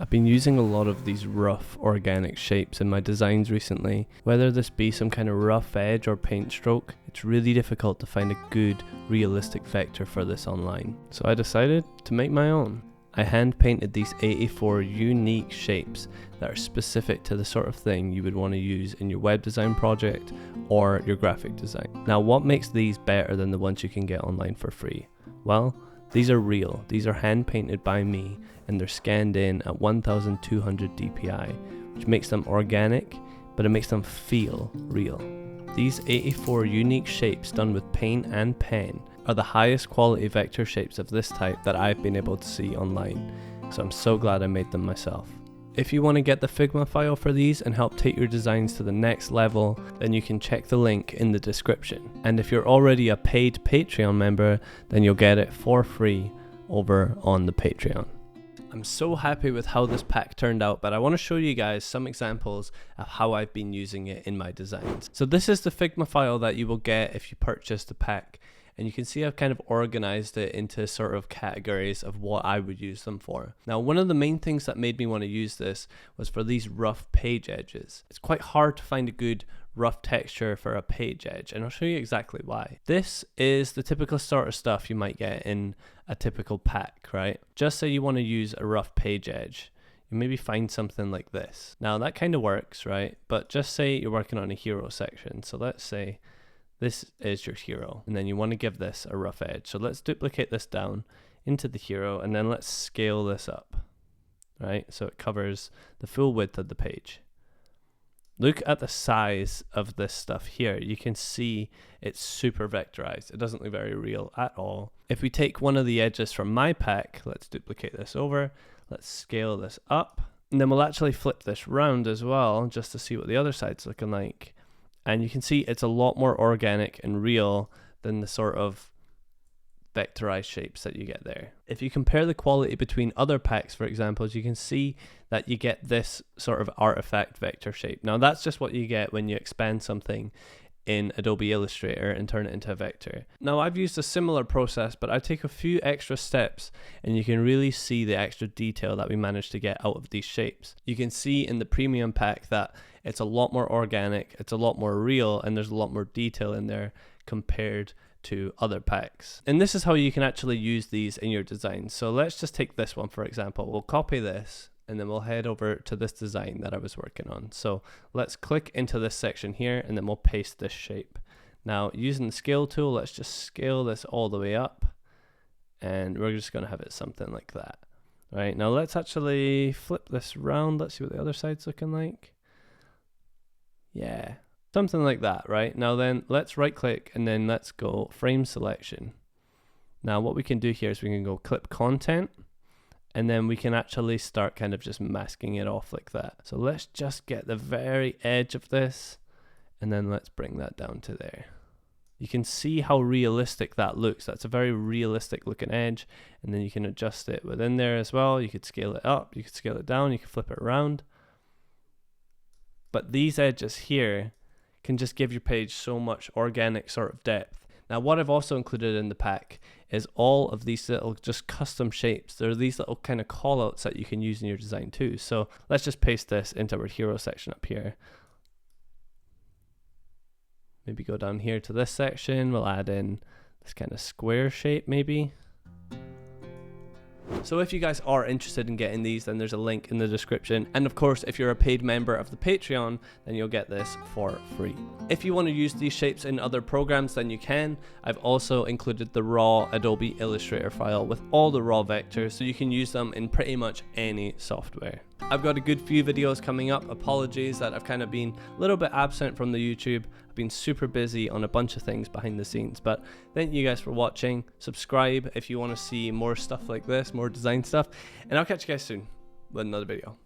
I've been using a lot of these rough organic shapes in my designs recently. Whether this be some kind of rough edge or paint stroke, it's really difficult to find a good, realistic vector for this online. So I decided to make my own. I hand painted these 84 unique shapes that are specific to the sort of thing you would want to use in your web design project or your graphic design. Now, what makes these better than the ones you can get online for free? Well, these are real. These are hand painted by me, and they're scanned in at 1200 dpi, which makes them organic, but it makes them feel real. These 84 unique shapes done with paint and pen are the highest quality vector shapes of this type that I've been able to see online, so I'm so glad I made them myself. If you want to get the Figma file for these and help take your designs to the next level, then you can check the link in the description. And if you're already a paid Patreon member, then you'll get it for free over on the Patreon. I'm so happy with how this pack turned out, but I want to show you guys some examples of how I've been using it in my designs. So this is the Figma file that you will get if you purchase the pack. And you can see I've kind of organized it into sort of categories of what I would use them for. Now, one of the main things that made me want to use this was for these rough page edges. It's quite hard to find a good rough texture for a page edge, and I'll show you exactly why. This is the typical sort of stuff you might get in a typical pack, right? Just say you want to use a rough page edge. You maybe find something like this. Now, that kind of works, right? But just say you're working on a hero section. So let's say this is your hero, and then you want to give this a rough edge. So let's duplicate this down into the hero, and then let's scale this up, right? So it covers the full width of the page. Look at the size of this stuff here. You can see it's super vectorized. It doesn't look very real at all. If we take one of the edges from my pack, let's duplicate this over, let's scale this up, and then we'll actually flip this round as well, just to see what the other side's looking like. And you can see it's a lot more organic and real than the sort of vectorized shapes that you get there. If you compare the quality between other packs, for example, you can see that you get this sort of artifact vector shape. Now, that's just what you get when you expand something in Adobe Illustrator and turn it into a vector. Now, I've used a similar process, but I take a few extra steps, and you can really see the extra detail that we managed to get out of these shapes. You can see in the premium pack that it's a lot more organic, it's a lot more real, and there's a lot more detail in there compared to other packs. And this is how you can actually use these in your design. So let's just take this one, for example. We'll copy this, and then we'll head over to this design that I was working on. So let's click into this section here, and then we'll paste this shape. Now, using the scale tool, let's just scale this all the way up, and we're just gonna have it something like that. Right, now let's actually flip this around. Let's see what the other side's looking like. Yeah, something like that, right? Now then, let's right click, and then let's go frame selection. Now what we can do here is we can go clip content, and then we can actually start kind of just masking it off like that. So let's just get the very edge of this, and then let's bring that down to there. You can see how realistic that looks. That's a very realistic looking edge, and then you can adjust it within there as well. You could scale it up, you could scale it down, you could flip it around. But these edges here can just give your page so much organic sort of depth. Now, what I've also included in the pack is all of these little just custom shapes. There are these little kind of callouts that you can use in your design too. So let's just paste this into our hero section up here. Maybe go down here to this section. We'll add in this kind of square shape maybe. So if you guys are interested in getting these, then there's a link in the description. And of course, if you're a paid member of the Patreon, then you'll get this for free. If you want to use these shapes in other programs, then you can. I've also included the raw Adobe Illustrator file with all the raw vectors, so you can use them in pretty much any software. I've got a good few videos coming up. Apologies that I've kind of been a little bit absent from the YouTube. I've been super busy on a bunch of things behind the scenes, but thank you guys for watching. Subscribe if you want to see more stuff like this, more design stuff, and I'll catch you guys soon with another video.